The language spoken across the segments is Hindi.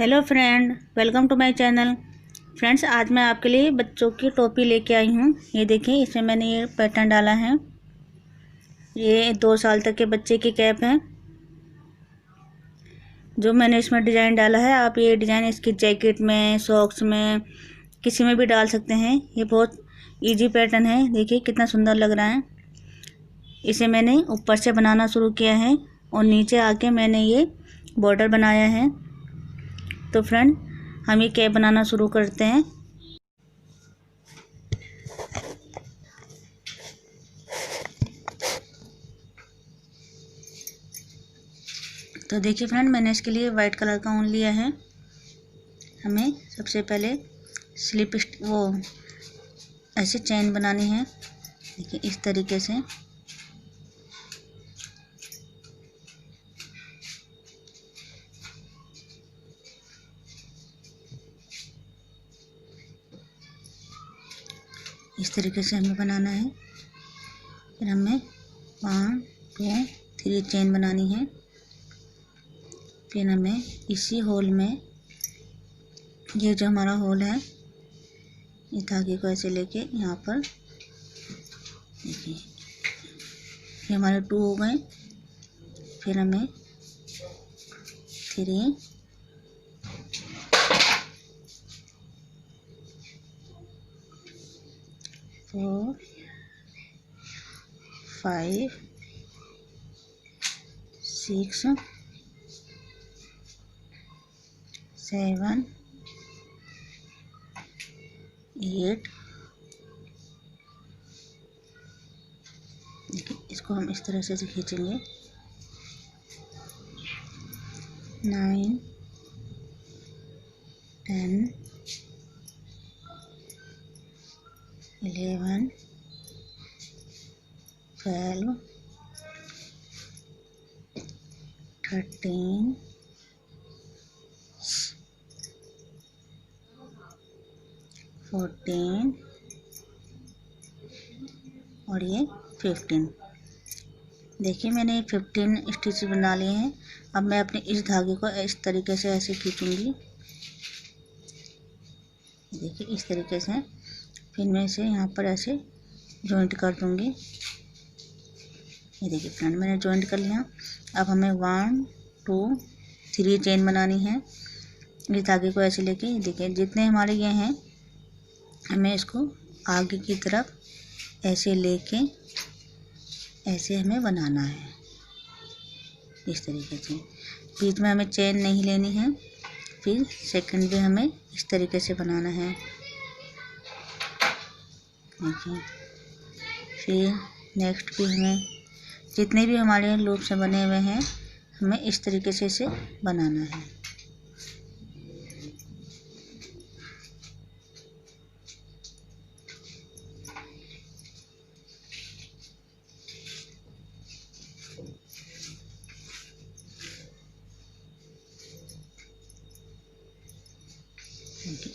Hello friend, welcome to my channel. Friends, आज मैं आपके लिए बच्चों की टोपी लेके आई हूँ। ये देखिए, इसमें मैंने ये पैटर्न डाला है। ये 2 साल तक के बच्चे की कैप है। जो मैंने इसमें डिज़ाइन डाला है, आप ये डिज़ाइन इसकी जैकेट में, सॉक्स में, किसी में भी डाल सकते हैं। ये बहुत ईजी पैटर्न है। देखिए कितना सुंदर लग रहा है। इसे मैंने ऊपर से बनाना शुरू किया है और नीचे आके मैंने ये बॉर्डर बनाया है। तो फ्रेंड, हम ये कैप बनाना शुरू करते हैं। तो देखिए फ्रेंड, मैंने इसके लिए वाइट कलर का ऊन लिया है। हमें सबसे पहले स्लिप वो ऐसे चेन बनानी है। देखिए इस तरीके से। इस तरीके से हमें बनाना है। फिर हमें 1 2 3 चेन बनानी है। फिर हमें इसी होल में, ये जो हमारा होल है, इस धागे को ऐसे लेके यहाँ पर देखिए, ये हमारे 2 हो गए। फिर हमें 3 4 5 6 7 8। देखिए इसको हम इस तरह से खींचेंगे। 9 10 11 12 13 14 और ये 15। देखिए मैंने 15 स्टिच बना लिए हैं। अब मैं अपने इस धागे को इस तरीके से ऐसे खींचूंगी। देखिए इस तरीके से। फिर मैं इसे यहाँ पर ऐसे जॉइंट कर दूंगी। ये देखिए फ्रेंड, मैंने जॉइंट कर लिया। अब हमें 1 2 3 चेन बनानी है। इस धागे को ऐसे लेके, देखिए जितने हमारे ये हैं, हमें इसको आगे की तरफ ऐसे लेके ऐसे हमें बनाना है। इस तरीके से बीच में हमें चेन नहीं लेनी है। फिर सेकंड भी हमें इस तरीके से बनाना है। देखिए, फिर नेक्स्ट भी हमें, जितने भी हमारे लूप से बने हुए हैं, हमें इस तरीके से इसे बनाना है।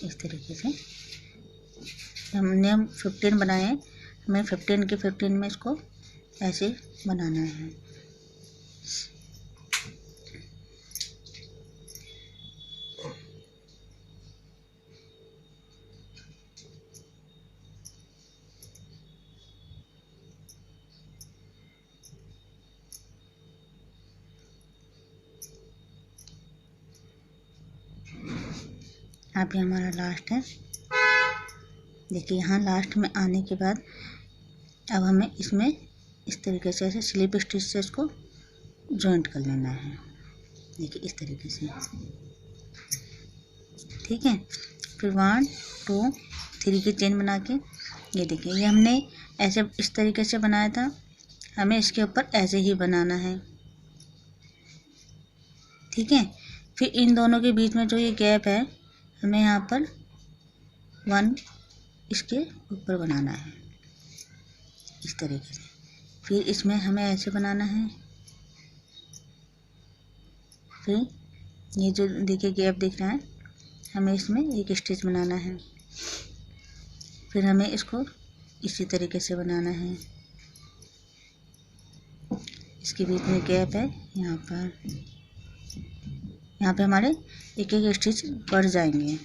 इस तरीके से हमने 15 बनाए हैं। हमें 15 के 15 में इसको ऐसे बनाना है। अब ये हमारा लास्ट है। देखिए यहाँ लास्ट में आने के बाद अब हमें इसमें इस तरीके से ऐसे स्लिप स्टिच से इसको जॉइंट कर लेना है। देखिए इस तरीके से। ठीक है। फिर 1 2 3 की चेन बना के, ये देखिए, ये हमने ऐसे इस तरीके से बनाया था। हमें इसके ऊपर ऐसे ही बनाना है। ठीक है। फिर इन दोनों के बीच में जो ये गैप है, हमें यहाँ पर 1 इसके ऊपर बनाना है। इस तरीके से। फिर इसमें हमें ऐसे बनाना है। फिर ये जो देखिए गैप दिख रहा है, हमें इसमें एक स्टिच बनाना है। फिर हमें इसको इसी तरीके से बनाना है। इसके बीच में गैप है यहाँ पर। यहाँ पे हमारे एक एक स्टिच बढ़ जाएंगे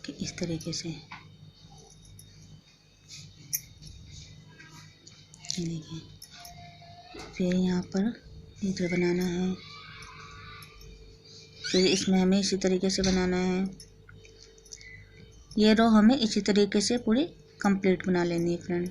कि इस तरीके से। देखिए, फिर यहाँ पर इधर बनाना है, फिर इसमें हमें इसी तरीके से बनाना है। ये रो हमें इसी तरीके से पूरी कंप्लीट बना लेनी है फ्रेंड।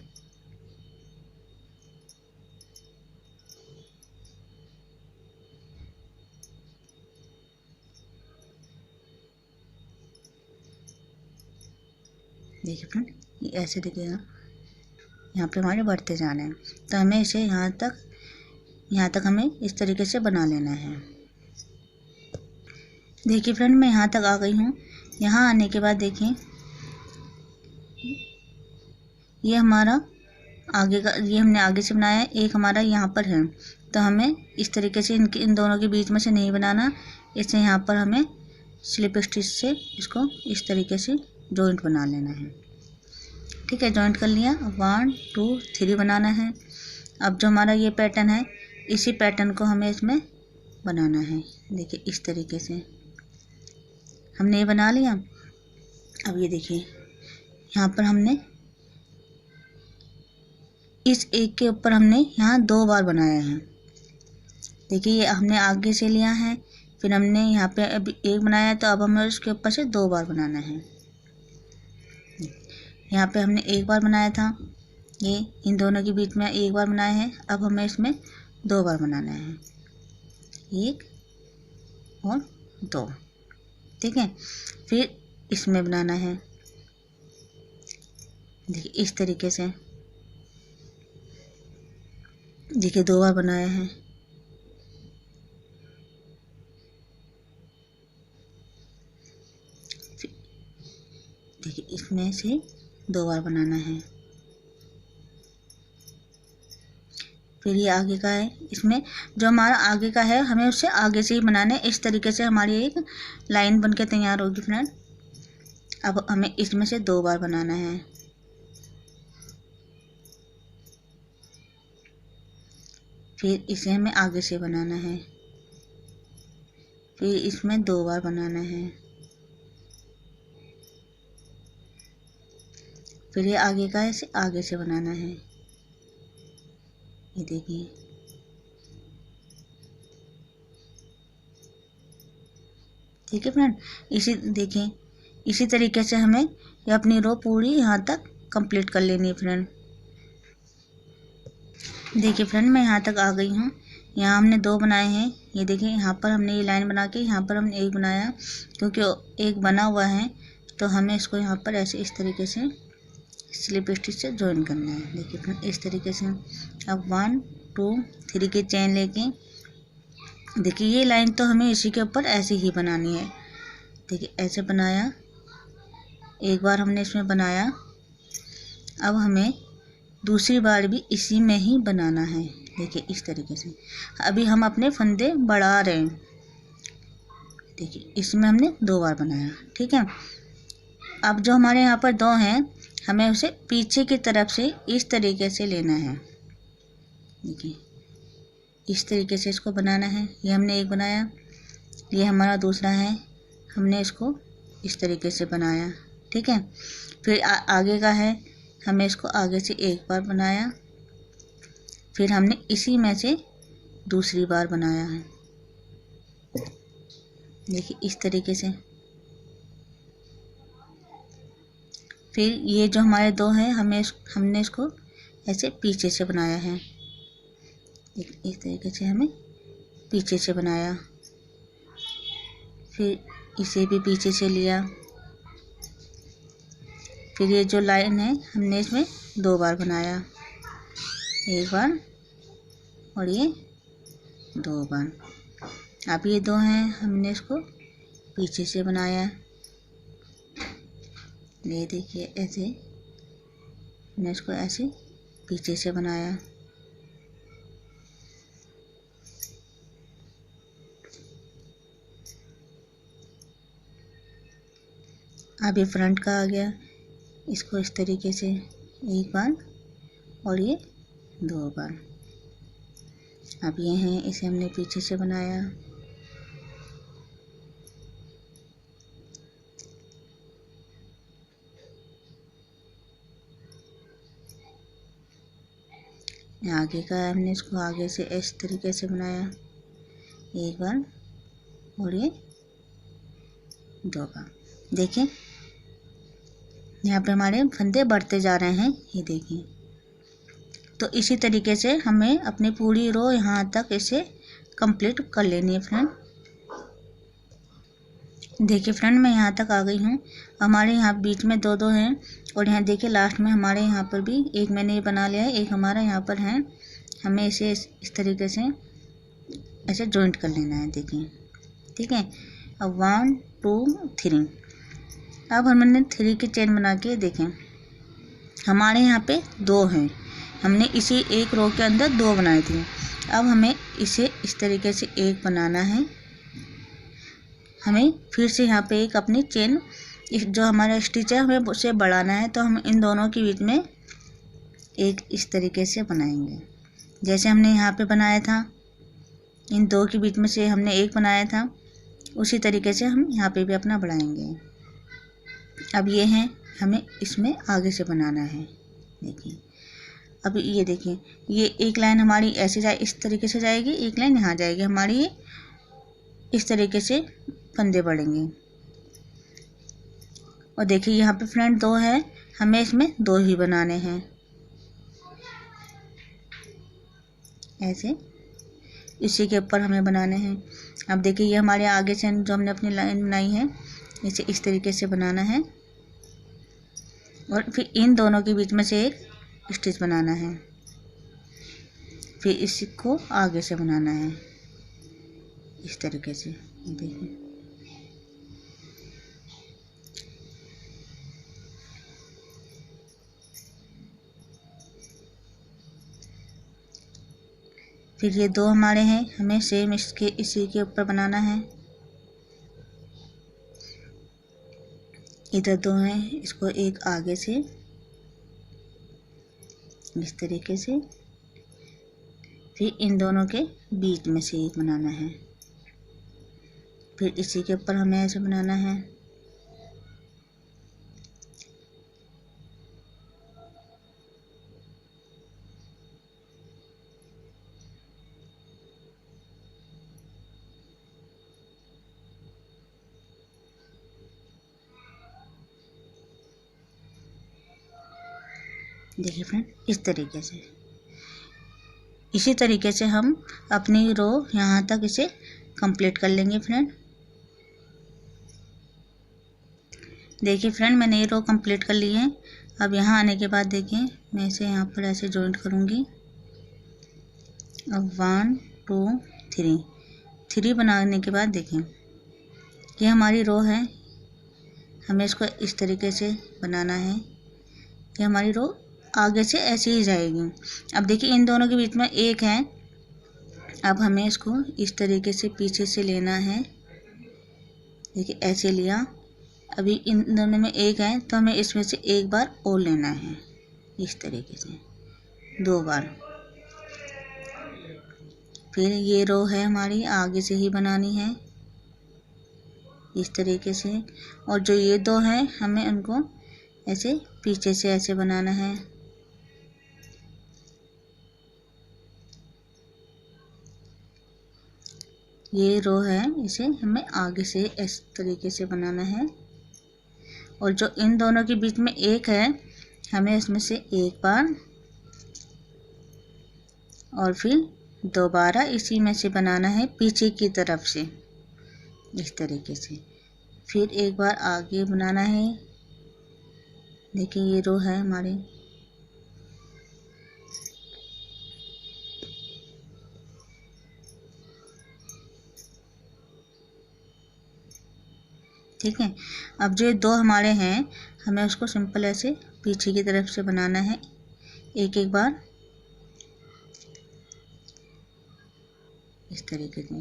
देखिए फ्रेंड, ये ऐसे दिखेगा, यहाँ पे हमारे बढ़ते जाना है। तो हमें इसे यहाँ तक हमें इस तरीके से बना लेना है। देखिए फ्रेंड, मैं यहाँ तक आ गई हूँ। यहाँ आने के बाद देखिए, ये हमारा आगे का, ये हमने आगे से बनाया है, एक हमारा यहाँ पर है। तो हमें इस तरीके से इन दोनों के बीच में से नहीं बनाना, इसे यहाँ पर हमें स्लिप स्टिच से इसको इस तरीके से जॉइंट बना लेना है। ठीक है, जॉइंट कर लिया। 1 2 3 बनाना है। अब जो हमारा ये पैटर्न है, इसी पैटर्न को हमें इसमें बनाना है। देखिए, इस तरीके से हमने ये बना लिया। अब ये देखिए, यहाँ पर हमने इस एक के ऊपर हमने यहाँ 2 बार बनाया है। देखिए, ये हमने आगे से लिया है, फिर हमने यहाँ पे अभी एक बनाया, तो अब हमें उसके ऊपर से 2 बार बनाना है। यहाँ पे हमने एक बार बनाया था, ये इन दोनों के बीच में एक बार बनाया है। अब हमें इसमें 2 बार बनाना है, 1 और 2। ठीक है, फिर इसमें बनाना है। देखिए, इस तरीके से। देखिए, 2 बार बनाया है। देखिए, इसमें से 2 बार बनाना है। फिर ये आगे का है, इसमें जो हमारा आगे का है हमें उससे आगे से ही बनाना है। इस तरीके से हमारी एक लाइन बनके तैयार होगी फ्रेंड। अब हमें इसमें से 2 बार बनाना है। फिर इसे हमें आगे से बनाना है, फिर इसमें 2 बार बनाना है। फिर ये आगे का है, इसे आगे से बनाना है। ये देखिए, ठीक है फ्रेंड। देखिए, इसी तरीके से हमें ये अपनी रो पूरी यहाँ तक कंप्लीट कर लेनी है फ्रेंड। देखिए फ्रेंड, मैं यहाँ तक आ गई हूँ। यहाँ हमने 2 बनाए हैं। ये देखिए, यहाँ पर हमने ये लाइन बना के यहाँ पर हमने एक बनाया, क्योंकि एक बना हुआ है तो हमें इसको यहाँ पर ऐसे इस तरीके से स्लिप स्टिच से जॉइन करना है। देखिए फ्रेंड, इस तरीके से। अब 1 2 3 की चेन लेके, देखिए ये लाइन तो हमें इसी के ऊपर ऐसे ही बनानी है। देखिए, ऐसे बनाया, एक बार हमने इसमें बनाया। अब हमें दूसरी बार भी इसी में ही बनाना है। देखिए, इस तरीके से। अभी हम अपने फंदे बढ़ा रहे हैं। देखिए, इसमें हमने 2 बार बनाया। ठीक है, अब जो हमारे यहाँ पर 2 हैं, हमें उसे पीछे की तरफ से इस तरीके से लेना है। देखिए, इस तरीके से इसको बनाना है। ये हमने एक बनाया, ये हमारा दूसरा है, हमने इसको इस तरीके से बनाया। ठीक है, फिर आगे का है, हमें इसको आगे से एक बार बनाया, फिर हमने इसी में से दूसरी बार बनाया है। देखिए, इस तरीके से। फिर ये जो हमारे 2 हैं, हमने इसको ऐसे पीछे से बनाया है। इस तरीके से हमें पीछे से बनाया, फिर इसे भी पीछे से लिया। फिर ये जो लाइन है, हमने इसमें 2 बार बनाया, एक बार और ये 2 बार। अब ये 2 हैं, हमने इसको पीछे से बनाया। ये देखिए, ऐसे मैंने इसको ऐसे पीछे से बनाया। अब ये फ्रंट का आ गया, इसको इस तरीके से एक बार और ये 2 बार। अब ये हैं, इसे हमने पीछे से बनाया। आगे का है, हमने इसको आगे से इस तरीके से बनाया एक बार और ये दो बार। देखिए यहाँ पे हमारे फंदे बढ़ते जा रहे हैं, ये देखिए। तो इसी तरीके से हमें अपनी पूरी रो यहाँ तक इसे कंप्लीट कर लेनी है फ्रेंड। देखिए फ्रेंड मैं यहाँ तक आ गई हूँ। हमारे यहाँ बीच में दो दो हैं और यहाँ देखिए लास्ट में हमारे यहाँ पर भी एक मैंने ये बना लिया है, एक हमारा यहाँ पर है। हमें इसे इस तरीके से ऐसे जॉइंट कर लेना है, देखिए ठीक है। अब 1 2 3। अब हमने 3 की चेन बना के देखें, हमारे यहाँ पे 2 हैं, हमने इसी एक रो के अंदर 2 बनाए थे। अब हमें इसे इस तरीके से एक बनाना है। हमें फिर से यहाँ पे एक अपनी चेन जो हमारा स्टिच है हमें उसे बढ़ाना है, तो हम इन दोनों के बीच में एक इस तरीके से बनाएंगे जैसे हमने यहाँ पे बनाया था। इन दो के बीच में से हमने एक बनाया था, उसी तरीके से हम यहाँ पे भी अपना बढ़ाएंगे। अब ये है, हमें इसमें आगे से बनाना है। देखिए अब ये देखिए, ये एक लाइन हमारी ऐसे जाए, इस तरीके से जाएगी, एक लाइन यहाँ जाएगी हमारी, इस तरीके से फंदे बढ़ेंगे। और देखिए यहाँ पे फ्रेंड 2 है, हमें इसमें 2 ही बनाने हैं ऐसे, इसी के ऊपर हमें बनाने हैं। अब देखिए ये हमारे आगे से जो हमने अपनी लाइन बनाई है इसे इस तरीके से बनाना है और फिर इन दोनों के बीच में से एक स्टिच बनाना है, फिर इसको आगे से बनाना है इस तरीके से। देखिए फिर ये 2 हमारे हैं, हमें सेम इसके इसी के ऊपर बनाना है। इधर 2 हैं, इसको एक आगे से इस तरीके से, फिर इन दोनों के बीच में से एक बनाना है, फिर इसी के ऊपर हमें ऐसे बनाना है। देखिए फ्रेंड इस तरीके से, इसी तरीके से हम अपनी रो यहाँ तक इसे कंप्लीट कर लेंगे फ्रेंड। देखिए फ्रेंड मैंने ये रो कंप्लीट कर ली है। अब यहाँ आने के बाद देखिए मैं इसे यहाँ पर ऐसे जॉइंट करूँगी। अब 1 2 3 बनाने के बाद देखें ये हमारी रो है, हमें इसको इस तरीके से बनाना है। ये हमारी रो आगे से ऐसे ही जाएगी। अब देखिए इन दोनों के बीच में एक है, अब हमें इसको इस तरीके से पीछे से लेना है। देखिए ऐसे लिया, अभी इन दोनों में एक है तो हमें इसमें से एक बार और लेना है इस तरीके से 2 बार। फिर ये रो है हमारी आगे से ही बनानी है इस तरीके से, और जो ये 2 हैं हमें उनको ऐसे पीछे से ऐसे बनाना है। ये रो है इसे हमें आगे से इस तरीके से बनाना है, और जो इन दोनों के बीच में एक है हमें इसमें से एक बार और फिर दोबारा इसी में से बनाना है पीछे की तरफ से इस तरीके से, फिर एक बार आगे बनाना है। देखिए ये रो है हमारी, ठीक है। अब जो 2 हमारे हैं हमें उसको सिंपल ऐसे पीछे की तरफ से बनाना है एक एक बार इस तरीके से,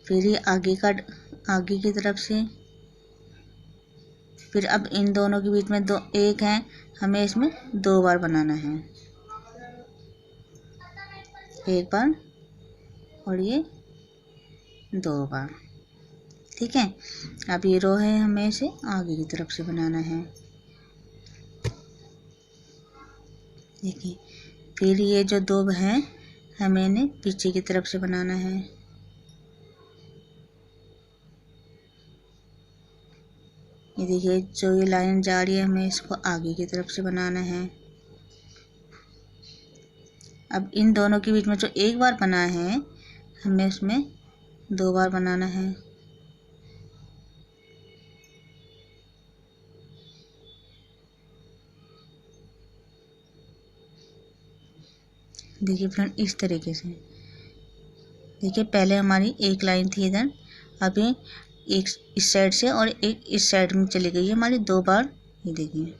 फिर ये आगे की तरफ से, फिर अब इन दोनों के बीच में एक है, हमें इसमें 2 बार बनाना है, एक बार और ये 2 बार, ठीक है। अब ये रो है हमें इसे आगे की तरफ से बनाना है। देखिए फिर ये जो दो हैं हमें इन्हें पीछे की तरफ से बनाना है। ये देखिए जो ये लाइन जा रही है हमें इसको आगे की तरफ से बनाना है। अब इन दोनों के बीच में जो एक बार बना है हमें उसमें 2 बार बनाना है। देखिए फ्रेंड इस तरीके से। देखिए पहले हमारी एक लाइन थी इधर, अभी एक इस साइड से और एक इस साइड में चली गई है हमारी 2 बार। ये देखिए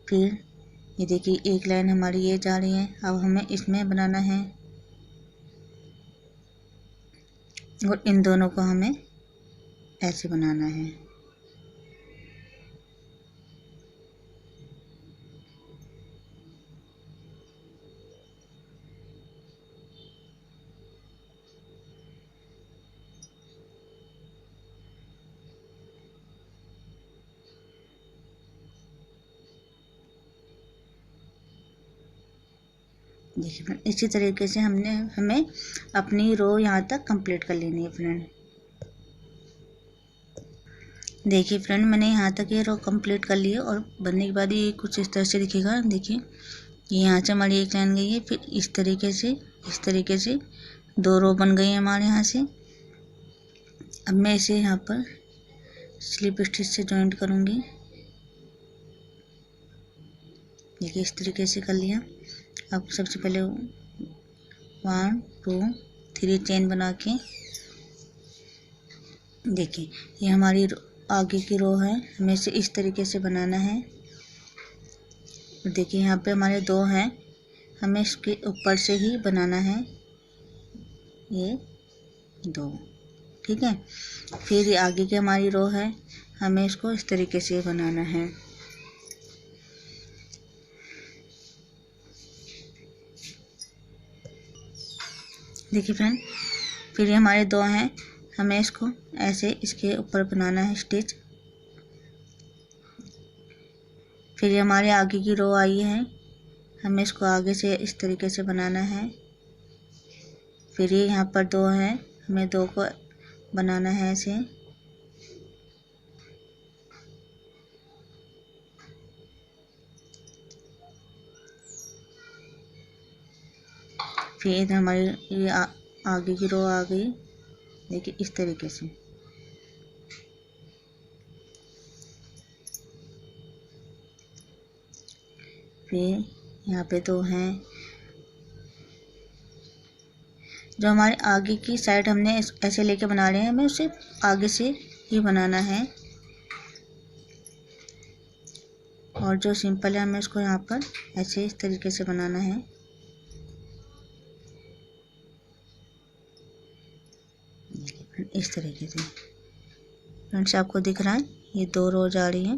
फिर ये देखिए एक लाइन हमारी ये जा रही है, अब हमें इसमें बनाना है और इन दोनों को हमें ऐसे बनाना है। देखिए फ्रेंड इसी तरीके से हमें अपनी रो यहाँ तक कंप्लीट कर लेनी है फ्रेंड। देखिए फ्रेंड मैंने यहाँ तक ये रो कंप्लीट कर ली है और बनने के बाद ये कुछ इस तरह से दिखेगा। देखिए ये यहाँ से हमारी एक लाइन गई है, फिर इस तरीके से 2 रो बन गई है हमारे यहाँ से। अब मैं इसे यहाँ पर स्लिप स्टिच से जॉइंट करूँगी। देखिए इस तरीके से कर लिया। अब सबसे पहले 1 2 3 चेन बना के देखिए ये हमारी आगे की रो है, हमें इसे इस तरीके से बनाना है। देखिए यहाँ पे हमारे 2 हैं, हमें इसके ऊपर से ही बनाना है ये 2, ठीक है। फिर ये आगे की हमारी रो है, हमें इसको इस तरीके से बनाना है। देखिए फ्रेंड फिर ये हमारे 2 हैं, हमें इसको ऐसे इसके ऊपर बनाना है स्टिच। फिर ये हमारे आगे की रो आई है, हमें इसको आगे से इस तरीके से बनाना है। फिर ये यहाँ पर 2 हैं, हमें 2 को बनाना है ऐसे। फिर इधर हमारी ये आगे की रो आ गई। देखिए इस तरीके से। फिर यहाँ पे 2 हैं, जो हमारे आगे की साइड हमने ऐसे लेके बना रहे हैं, हमें उसे आगे से ही बनाना है। और जो सिंपल है हमें इसको यहाँ पर ऐसे इस तरीके से बनाना है। इस तरीके से फ्रेंड्स आपको दिख रहा है ये 2 रो जा रही है।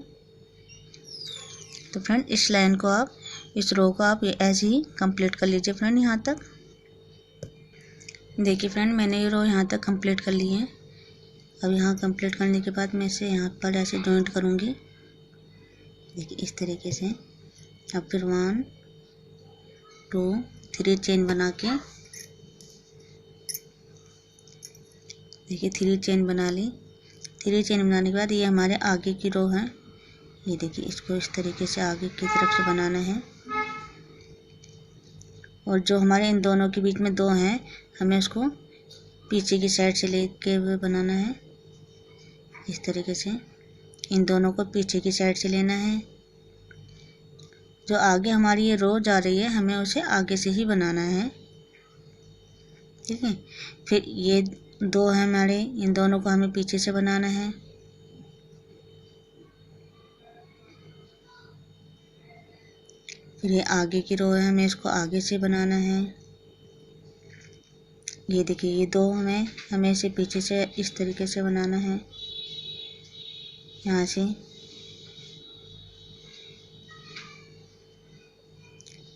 तो फ्रेंड इस लाइन को आप इस रो को आप ऐसे ही कंप्लीट कर लीजिए फ्रेंड यहाँ तक। देखिए फ्रेंड मैंने ये रो यहाँ तक कंप्लीट कर ली है। अब यहाँ कंप्लीट करने के बाद मैं इसे यहाँ पर ऐसे जॉइंट करूँगी। देखिए इस तरीके से। अब फिर 1 2 3 चेन बना के देखिए 3 चेन बना ली। 3 चेन बनाने के बाद ये हमारे आगे की रो है, ये देखिए इसको इस तरीके से आगे की तरफ से बनाना है। और जो हमारे इन दोनों के बीच में 2 हैं, हमें उसको पीछे की साइड से लेके हुए बनाना है। इस तरीके से इन दोनों को पीछे की साइड से लेना है। जो आगे हमारी ये रो जा रही है, हमें उसे आगे से ही बनाना है, ठीक है। फिर ये 2 हैं हमारे, इन दोनों को हमें पीछे से बनाना है। फिर ये आगे की रो है, हमें इसको आगे से बनाना है। ये देखिए ये 2 हमें इसे पीछे से इस तरीके से बनाना है। यहाँ से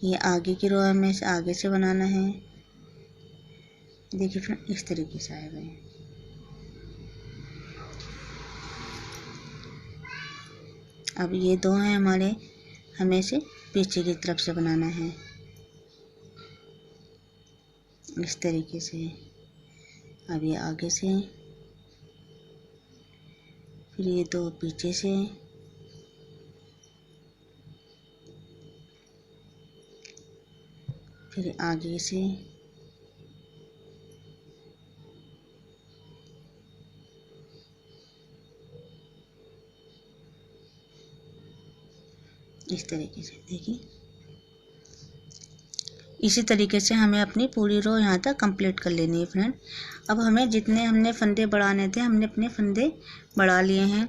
ये आगे की रो हमें इसे आगे से बनाना है। देखिए फ्रेंड इस तरीके से आएगा ये। अब ये दो हैं हमारे, हमें से पीछे की तरफ से बनाना है इस तरीके से। अब ये आगे से, फिर ये दो पीछे से, फिर आगे से, इस तरीके से। देखिए इसी तरीके से हमें अपनी पूरी रो यहाँ तक कंप्लीट कर लेनी है फ्रेंड। अब हमें जितने हमने फंदे बढ़ाने थे, हमने अपने फंदे बढ़ा लिए हैं।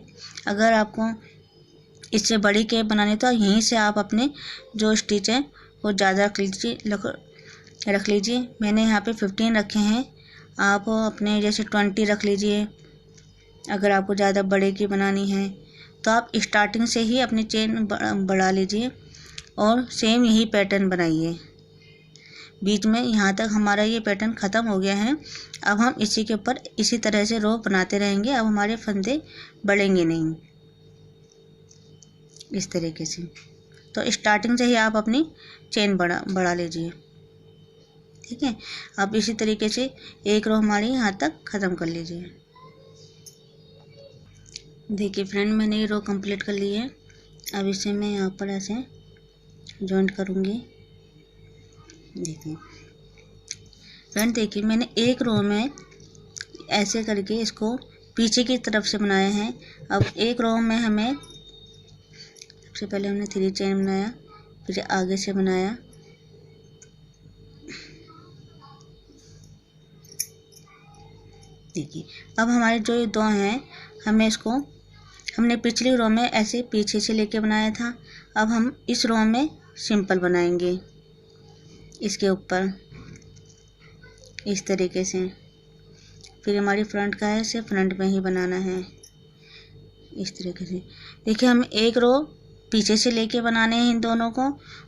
अगर आपको इससे बड़ी कैप बनानी तो यहीं से आप अपने जो स्टिच है वो ज़्यादा रख लीजिए। मैंने यहाँ पे 15 रखे हैं, आप अपने जैसे 20 रख लीजिए। अगर आपको ज़्यादा बड़े की बनानी है तो आप स्टार्टिंग से ही अपनी चेन बढ़ा लीजिए और सेम यही पैटर्न बनाइए। बीच में यहाँ तक हमारा ये पैटर्न ख़त्म हो गया है। अब हम इसी के ऊपर इसी तरह से रो बनाते रहेंगे। अब हमारे फंदे बढ़ेंगे नहीं, इस तरीके से। तो स्टार्टिंग से ही आप अपनी चेन बढ़ा लीजिए, ठीक है। अब इसी तरीके से एक रो हमारी यहाँ तक ख़त्म कर लीजिए। देखिए फ्रेंड, मैंने ये रो कंप्लीट कर ली है। अब इसे मैं यहाँ पर ऐसे जॉइंट करूँगी। देखिए फ्रेंड, देखिए मैंने एक रो में ऐसे करके इसको पीछे की तरफ से बनाया है। अब एक रो में हमें सबसे पहले हमने 3 चेन बनाया, फिर आगे से बनाया, देखिए। अब हमारे जो ये दो हैं, हमें इसको हमने पिछली रो में ऐसे पीछे से लेके बनाया था। अब हम इस रो में सिंपल बनाएंगे इसके ऊपर इस तरीके से। फिर हमारी फ्रंट का है, इसे फ्रंट में ही बनाना है इस तरीके से। देखिए हम एक रो पीछे से लेके बनाने हैं इन दोनों को,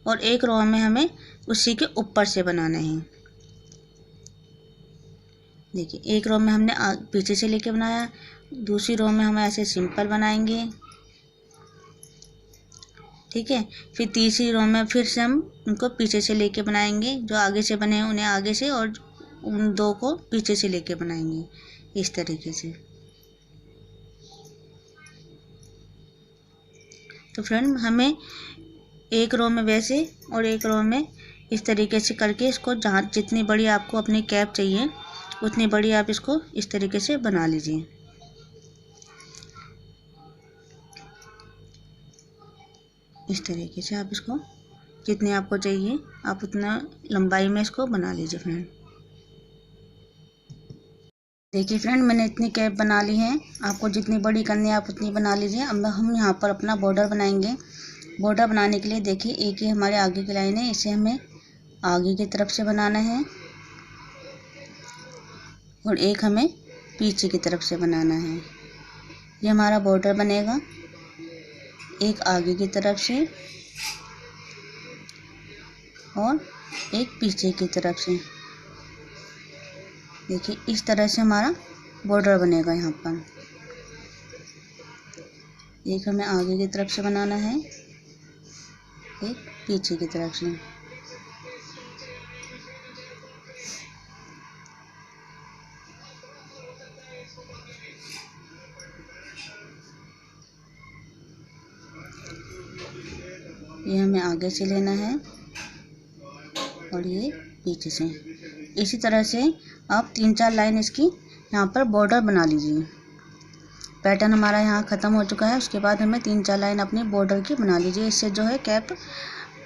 और एक रो में हमें उसी के ऊपर से बनाने हैं। देखिए एक रो में हमने पीछे से लेके बनाया, दूसरी रो में हम ऐसे सिंपल बनाएंगे, ठीक है। फिर तीसरी रो में फिर से हम उनको पीछे से लेके बनाएंगे, जो आगे से बने हैं उन्हें आगे से, और उन दो को पीछे से लेके बनाएंगे इस तरीके से। तो फ्रेंड, हमें एक रो में वैसे और एक रो में इस तरीके से करके इसको जहाँ जितनी बड़ी आपको अपनी कैप चाहिए उतनी बड़ी आप इसको इस तरीके से बना लीजिए। इस तरीके से आप इसको जितने आपको चाहिए आप उतना लंबाई में इसको बना लीजिए फ्रेंड। देखिए फ्रेंड, मैंने इतनी कैप बना ली है। आपको जितनी बड़ी करनी है आप उतनी बना लीजिए। अब हम यहाँ पर अपना बॉर्डर बनाएंगे। बॉर्डर बनाने के लिए देखिए एक ही हमारे आगे की लाइन है, इसे हमें आगे की तरफ से बनाना है और एक हमें पीछे की तरफ से बनाना है। ये हमारा बॉर्डर बनेगा, एक आगे की तरफ से और एक पीछे की तरफ से। देखिए इस तरह से हमारा बॉर्डर बनेगा। यहाँ पर एक हमें आगे की तरफ से बनाना है, एक पीछे की तरफ से। ये हमें आगे से लेना है और ये पीछे से। इसी तरह से आप 3-4 लाइन इसकी यहाँ पर बॉर्डर बना लीजिए। पैटर्न हमारा यहाँ ख़त्म हो चुका है। उसके बाद हमें 3-4 लाइन अपनी बॉर्डर की बना लीजिए। इससे जो है कैप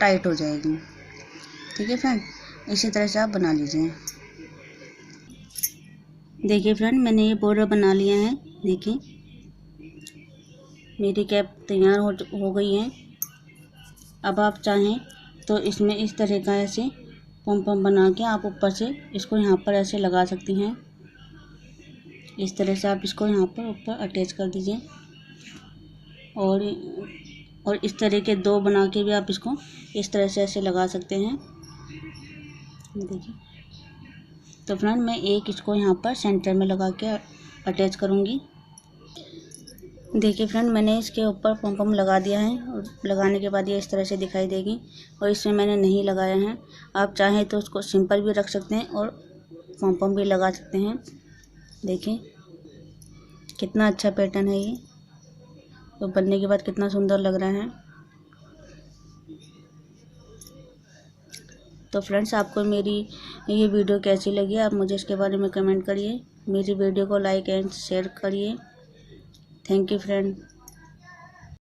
टाइट हो जाएगी, ठीक है फ्रेंड। इसी तरह से आप बना लीजिए। देखिए फ्रेंड, मैंने ये बॉर्डर बना लिया है। देखिए मेरी कैप तैयार हो गई है। अब आप चाहें तो इसमें इस तरह का ऐसे पम बना के आप ऊपर से इसको यहाँ पर ऐसे लगा सकती हैं। इस तरह से आप इसको यहाँ पर ऊपर अटैच कर दीजिए और इस तरह के 2 बना के भी आप इसको इस तरह से ऐसे लगा सकते हैं। देखिए तो फ्रेंड, मैं एक इसको यहाँ पर सेंटर में लगा के अटैच करूँगी। देखिए फ्रेंड, मैंने इसके ऊपर पम पम लगा दिया है और लगाने के बाद ये इस तरह से दिखाई देगी और इसमें मैंने नहीं लगाया है। आप चाहें तो उसको सिंपल भी रख सकते हैं और पम पम भी लगा सकते हैं। देखिए कितना अच्छा पैटर्न है ये, तो बनने के बाद कितना सुंदर लग रहा है। तो फ्रेंड्स, आपको मेरी ये वीडियो कैसी लगी आप मुझे इसके बारे में कमेंट करिए। मेरी वीडियो को लाइक एंड शेयर करिए। Thank you friend.